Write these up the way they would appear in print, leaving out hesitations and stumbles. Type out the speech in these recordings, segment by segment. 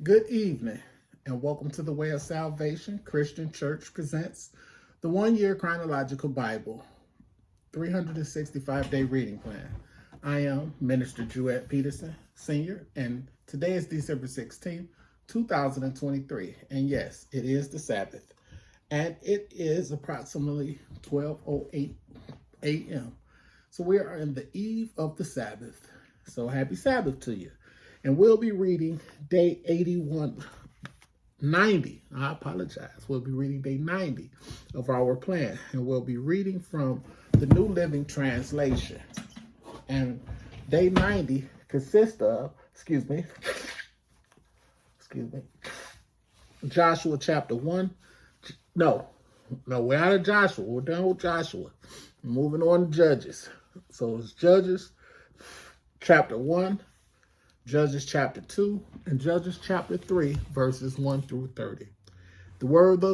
Good evening, and welcome to the Way of Salvation Christian Church presents the 1 Year Chronological Bible 365-day reading plan. I am Minister Jewett Peterson, Senior, and today is December 16th, 2023. And yes, it is the Sabbath, and it is approximately 12:08 a.m. So we are in the eve of the Sabbath. So happy Sabbath to you. And we'll be reading day 90. I apologize. We'll be reading day 90 of our plan. And we'll be reading from the New Living Translation. And day 90 consists of, Joshua chapter 1. No, we're out of Joshua. We're done with Joshua. Moving on to Judges. So it's Judges chapter 1, Judges chapter 2, and Judges chapter 3, verses 1 through 30. The word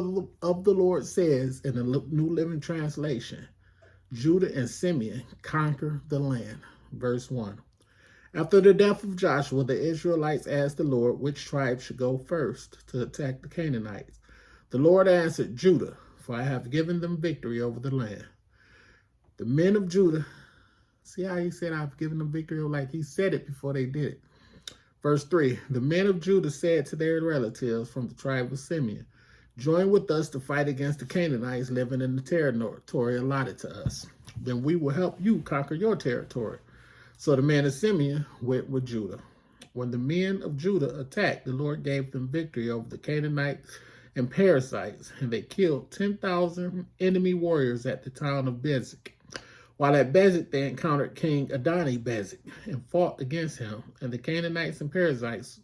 of the Lord says in the New Living Translation, Judah and Simeon conquer the land. Verse 1. After the death of Joshua, the Israelites asked the Lord which tribe should go first to attack the Canaanites. The Lord answered, Judah, for I have given them victory over the land. The men of Judah, see how he said I've given them victory, like he said it before they did it. Verse 3, the men of Judah said to their relatives from the tribe of Simeon, join with us to fight against the Canaanites living in the territory allotted to us. Then we will help you conquer your territory. So the men of Simeon went with Judah. When the men of Judah attacked, the Lord gave them victory over the Canaanites and Perizzites, and they killed 10,000 enemy warriors at the town of Bezek. While at Bezek, they encountered King Adoni-Bezek and fought against him, and the Canaanites and Perizzites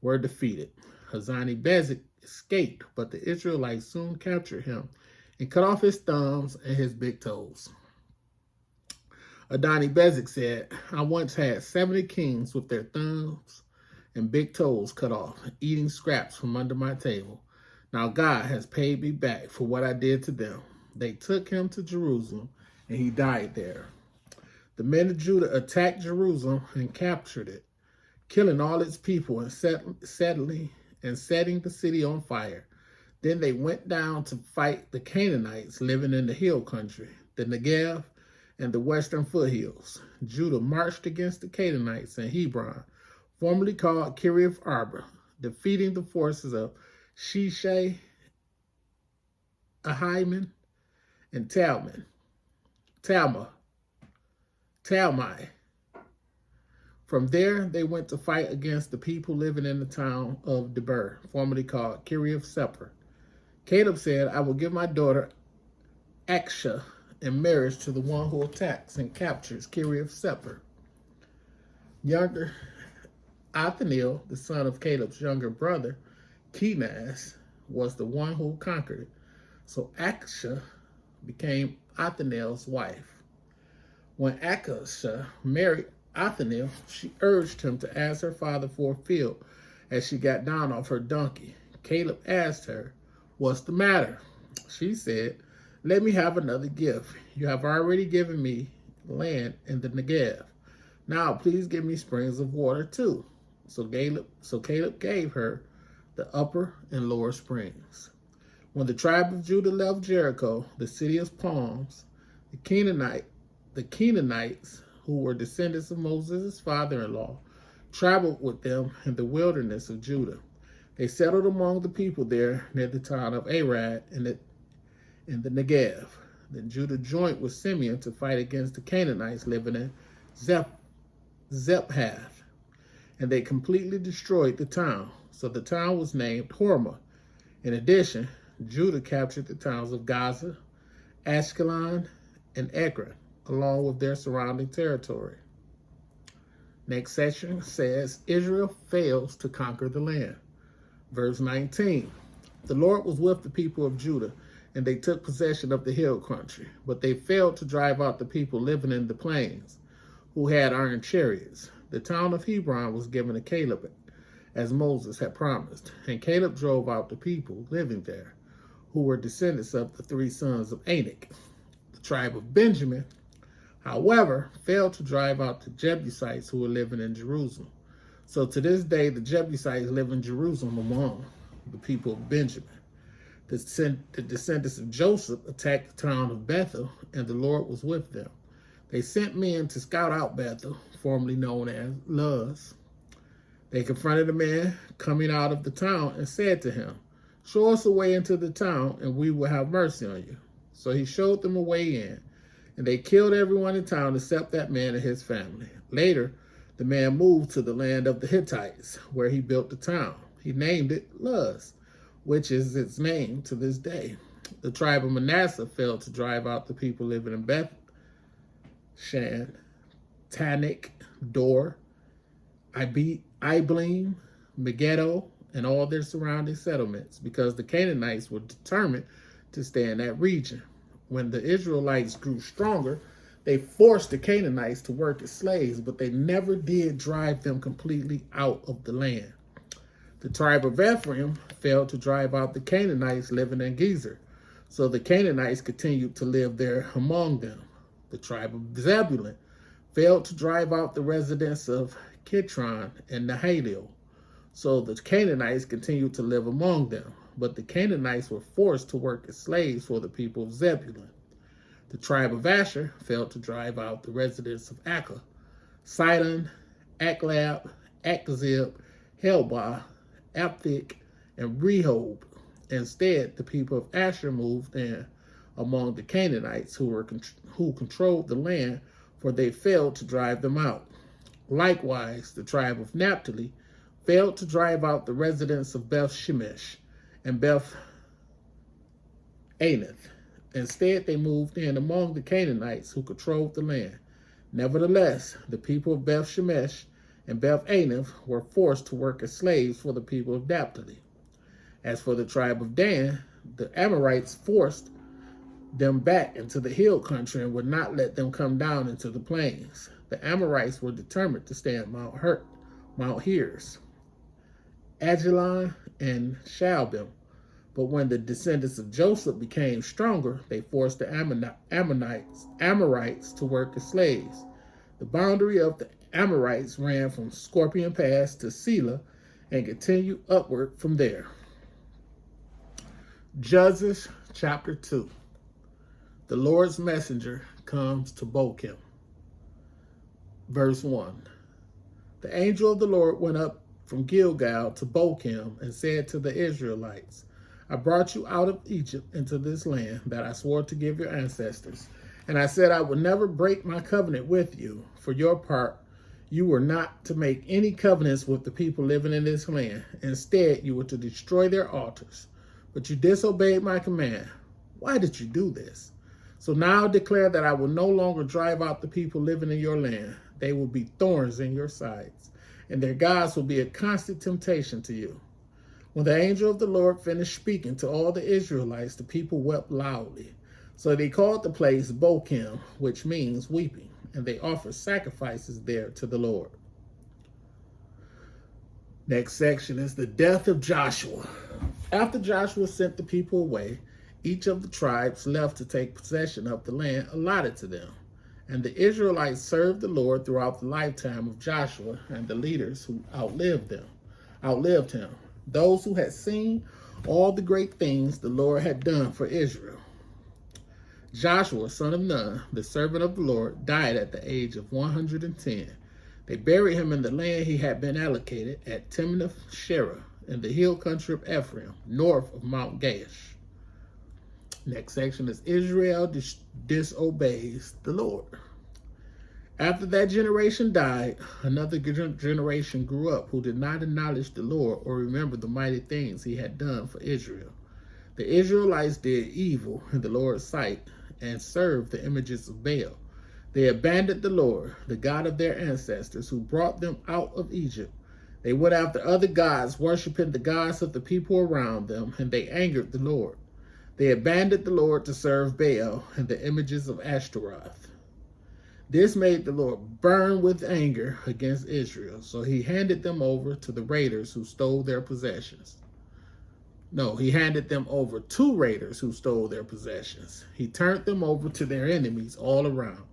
were defeated. Hazani-Bezek escaped, but the Israelites soon captured him and cut off his thumbs and his big toes. Adoni-Bezek said, I once had 70 kings with their thumbs and big toes cut off, eating scraps from under my table. Now God has paid me back for what I did to them. They took him to Jerusalem, and he died there. The men of Judah attacked Jerusalem and captured it, killing all its people and setting the city on fire. Then they went down to fight the Canaanites living in the hill country, the Negev, and the western foothills. Judah marched against the Canaanites in Hebron, formerly called Kiriath Arba, defeating the forces of Shishai, Ahiman, and Talmai. From there, they went to fight against the people living in the town of Debir, formerly called Kiriath Sepher. Caleb said, I will give my daughter Aksha in marriage to the one who attacks and captures Kiriath Sepher. Younger Othniel, the son of Caleb's younger brother, Kenaz, was the one who conquered it. So Aksha became Othniel's wife. When Aksha married Othniel, she urged him to ask her father for a field as she got down off her donkey. Caleb asked her, what's the matter? She said, let me have another gift. You have already given me land in the Negev. Now please give me springs of water too. So Caleb gave her the upper and lower springs. When the tribe of Judah left Jericho, the city of palms, the Canaanites, who were descendants of Moses' father-in-law, traveled with them in the wilderness of Judah. They settled among the people there near the town of Arad in the Negev. Then Judah joined with Simeon to fight against the Canaanites living in Zephath, and they completely destroyed the town. So the town was named Hormah. In addition, Judah captured the towns of Gaza, Ashkelon, and Ekron, along with their surrounding territory. Next section says, Israel fails to conquer the land. Verse 19, the Lord was with the people of Judah, and they took possession of the hill country, but they failed to drive out the people living in the plains, who had iron chariots. The town of Hebron was given to Caleb, as Moses had promised, and Caleb drove out the people living there, who were descendants of the three sons of Anak. The tribe of Benjamin, however, failed to drive out the Jebusites who were living in Jerusalem. So to this day, the Jebusites live in Jerusalem among the people of Benjamin. The descendants of Joseph attacked the town of Bethel, and the Lord was with them. They sent men to scout out Bethel, formerly known as Luz. They confronted a man coming out of the town and said to him, "Show us a way into the town, and we will have mercy on you." So he showed them a way in, and they killed everyone in town except that man and his family. Later, the man moved to the land of the Hittites, where he built the town. He named it Luz, which is its name to this day. The tribe of Manasseh failed to drive out the people living in Beth Shan, Tanakh, Dor, Ibleam, Megiddo, and all their surrounding settlements, because the Canaanites were determined to stay in that region. When the Israelites grew stronger, they forced the Canaanites to work as slaves, but they never did drive them completely out of the land. The tribe of Ephraim failed to drive out the Canaanites living in Gezer, so the Canaanites continued to live there among them. The tribe of Zebulun failed to drive out the residents of Kitron and Nahalil, so the Canaanites continued to live among them, but the Canaanites were forced to work as slaves for the people of Zebulun. The tribe of Asher failed to drive out the residents of Akkah, Sidon, Aklab, Akzib, Helbah, Aphik, and Rehob. Instead, the people of Asher moved in among the Canaanites who controlled the land, for they failed to drive them out. Likewise, the tribe of Naphtali failed to drive out the residents of Beth Shemesh and Beth Anath. Instead, they moved in among the Canaanites who controlled the land. Nevertheless, the people of Beth Shemesh and Beth Anath were forced to work as slaves for the people of Naphtali. As for the tribe of Dan, the Amorites forced them back into the hill country and would not let them come down into the plains. The Amorites were determined to stay at Mount Heres, Ajalon, and Shalbim. But when the descendants of Joseph became stronger, they forced the Amorites to work as slaves. The boundary of the Amorites ran from Scorpion Pass to Selah and continued upward from there. Judges chapter 2. The Lord's messenger comes to Bochim. Verse 1. The angel of the Lord went up from Gilgal to Bochim and said to the Israelites, "I brought you out of Egypt into this land that I swore to give your ancestors. And I said I would never break my covenant with you. For your part, you were not to make any covenants with the people living in this land. Instead, you were to destroy their altars. But you disobeyed my command. Why did you do this? So now I declare that I will no longer drive out the people living in your land. They will be thorns in your sides, and their gods will be a constant temptation to you." When the angel of the Lord finished speaking to all the Israelites, the people wept loudly. So they called the place Bochim, which means weeping, and they offered sacrifices there to the Lord. Next section is the death of Joshua. After Joshua sent the people away, each of the tribes left to take possession of the land allotted to them. And the Israelites served the Lord throughout the lifetime of Joshua and the leaders who outlived him, those who had seen all the great things the Lord had done for Israel. Joshua, son of Nun, the servant of the Lord, died at the age of 110. They buried him in the land he had been allocated at Timnath-Sherah in the hill country of Ephraim, north of Mount Gaash. Next section is Israel disobeys the Lord. After that generation died, another generation grew up who did not acknowledge the Lord or remember the mighty things he had done for Israel. The Israelites did evil in the Lord's sight and served the images of Baal. They abandoned the Lord, the God of their ancestors, who brought them out of Egypt. They went after other gods, worshiping the gods of the people around them, and they angered the Lord. They abandoned the Lord to serve Baal and the images of Ashtaroth. This made the Lord burn with anger against Israel, so he handed them over to the raiders who stole their possessions. He handed them over to raiders who stole their possessions. He turned them over to their enemies all around,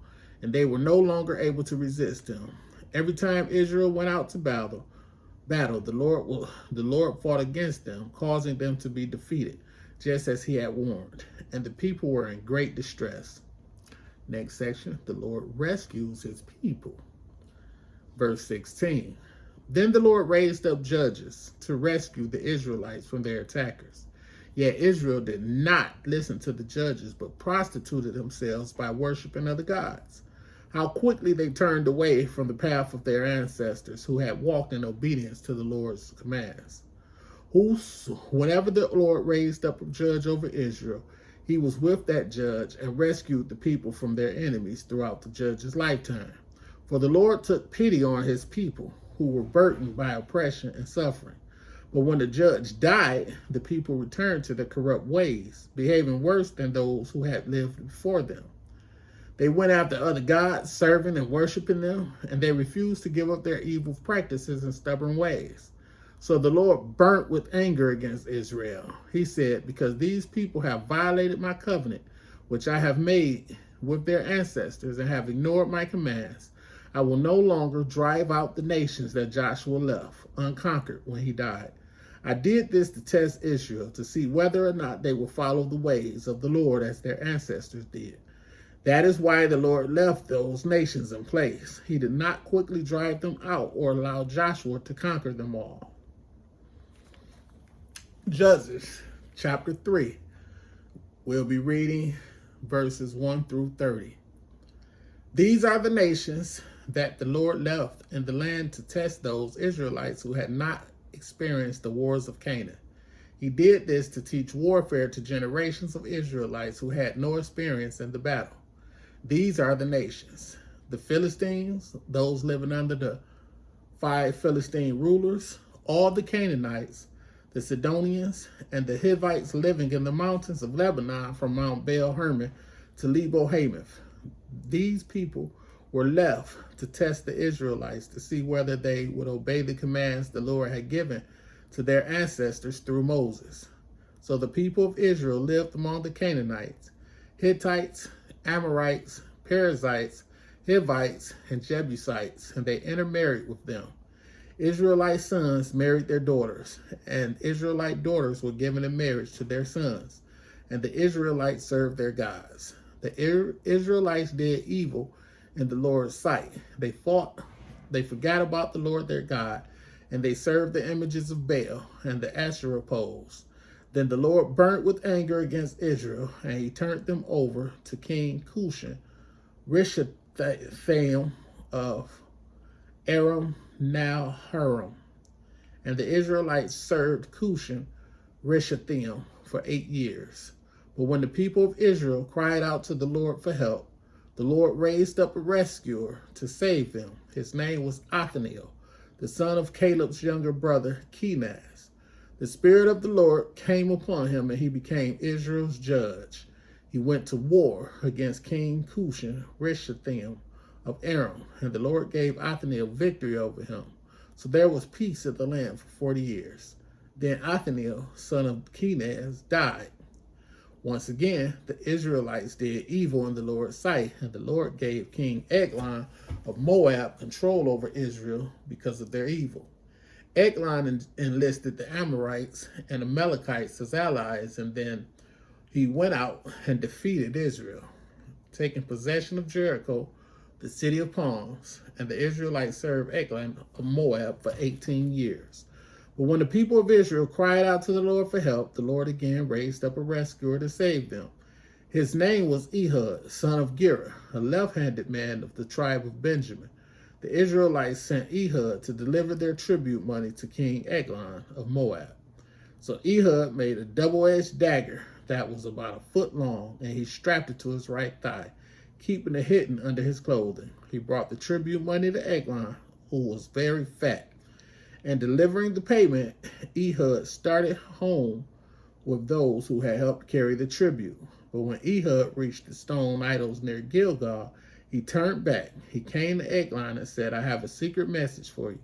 and they were no longer able to resist him. Every time Israel went out to battle, battle, the Lord fought against them, causing them to be defeated, just as he had warned. And the people were in great distress. Next section, the Lord rescues his people. Verse 16. Then the Lord raised up judges to rescue the Israelites from their attackers. Yet Israel did not listen to the judges, but prostituted themselves by worshiping other gods. How quickly they turned away from the path of their ancestors who had walked in obedience to the Lord's commands. Whenever the Lord raised up a judge over Israel, he was with that judge and rescued the people from their enemies throughout the judge's lifetime. For the Lord took pity on his people who were burdened by oppression and suffering. But when the judge died, the people returned to their corrupt ways, behaving worse than those who had lived before them. They went after other gods, serving and worshiping them, and they refused to give up their evil practices and stubborn ways. So the Lord burnt with anger against Israel. He said, because these people have violated my covenant, which I have made with their ancestors, and have ignored my commands, I will no longer drive out the nations that Joshua left unconquered when he died. I did this to test Israel, to see whether or not they will follow the ways of the Lord as their ancestors did. That is why the Lord left those nations in place. He did not quickly drive them out or allow Joshua to conquer them all. Judges chapter 3. We'll be reading verses 1 through 30. These are the nations that the Lord left in the land to test those Israelites who had not experienced the wars of Canaan. He did this to teach warfare to generations of Israelites who had no experience in the battle. These are the nations: the Philistines, those living under the 5 Philistine rulers, all the Canaanites, the Sidonians, and the Hivites living in the mountains of Lebanon from Mount Baal Hermon to Lebo Hamath. These people were left to test the Israelites to see whether they would obey the commands the Lord had given to their ancestors through Moses. So the people of Israel lived among the Canaanites, Hittites, Amorites, Perizzites, Hivites, and Jebusites, and they intermarried with them. Israelite sons married their daughters, and Israelite daughters were given in marriage to their sons, and the Israelites served their gods. The Israelites did evil in the Lord's sight. They forgot about the Lord their God, and they served the images of Baal and the Asherah poles. Then the Lord burnt with anger against Israel, and he turned them over to King Cushan, Rishathaim of Aram Naharaim. And the Israelites served Cushan Rishathaim for 8 years. But when the people of Israel cried out to the Lord for help, the Lord raised up a rescuer to save them. His name was Othniel, the son of Caleb's younger brother, Kenaz. The Spirit of the Lord came upon him, and he became Israel's judge. He went to war against King Cushan Rishathaim of Aram, and the Lord gave Othniel victory over him. So there was peace in the land for 40 years. Then Othniel, son of Kenaz, died. Once again, the Israelites did evil in the Lord's sight, and the Lord gave King Eglon of Moab control over Israel because of their evil. Eglon enlisted the Amorites and Amalekites as allies, and then he went out and defeated Israel, taking possession of Jericho, the city of palms, and the Israelites served Eglon of Moab for 18 years. But when the people of Israel cried out to the Lord for help, the Lord again raised up a rescuer to save them. His name was Ehud, son of Gera, a left-handed man of the tribe of Benjamin. The Israelites sent Ehud to deliver their tribute money to King Eglon of Moab. So Ehud made a double-edged dagger that was about a foot long, and he strapped it to his right thigh, keeping it hidden under his clothing. He brought the tribute money to Eglon, who was very fat. And delivering the payment, Ehud started home with those who had helped carry the tribute. But when Ehud reached the stone idols near Gilgal, he turned back. He came to Eglon and said, I have a secret message for you.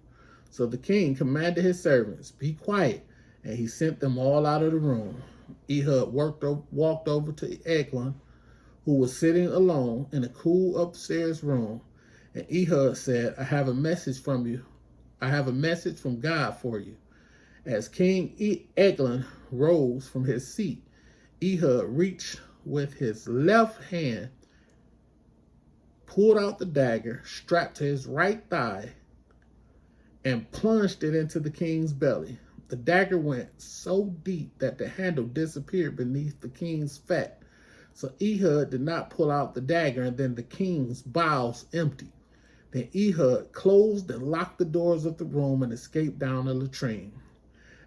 So the king commanded his servants, be quiet, and he sent them all out of the room. Ehud walked over to Eglon, who was sitting alone in a cool upstairs room. And Ehud said, I have a message from you I have a message from God for you. As King Eglon rose from his seat, Ehud reached with his left hand, pulled out the dagger strapped to his right thigh, and plunged it into the king's belly. The dagger went so deep that the handle disappeared beneath the king's fat. So Ehud did not pull out the dagger, and then the king's bowels emptied. Then Ehud closed and locked the doors of the room and escaped down the latrine.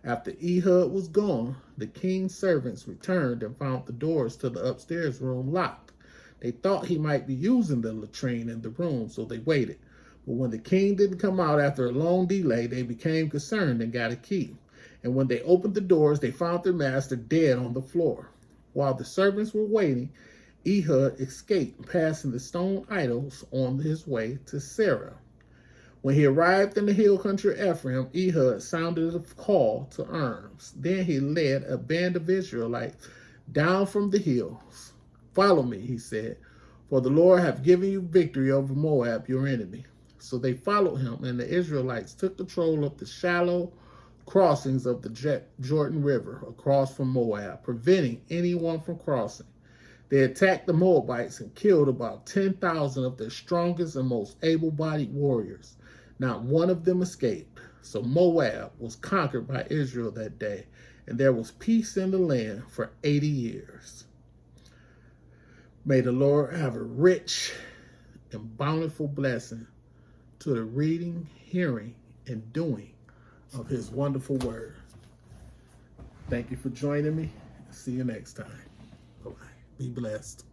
After Ehud was gone, the king's servants returned and found the doors to the upstairs room locked. They thought he might be using the latrine in the room, so they waited. But when the king didn't come out after a long delay, they became concerned and got a key. And when they opened the doors, they found their master dead on the floor. While the servants were waiting, Ehud escaped, passing the stone idols on his way to Sarah. When he arrived in the hill country of Ephraim, Ehud sounded a call to arms. Then he led a band of Israelites down from the hills. Follow me, he said, for the Lord hath given you victory over Moab, your enemy. So they followed him, and the Israelites took control of the shallow crossings of the Jordan River across from Moab, preventing anyone from crossing. They attacked the Moabites and killed about 10,000 of their strongest and most able-bodied warriors. Not one of them escaped. So Moab was conquered by Israel that day, and there was peace in the land for 80 years. May the Lord have a rich and bountiful blessing to the reading, hearing, and doing of his wonderful word. Thank you for joining me. See you next time. Bye-bye. Be blessed.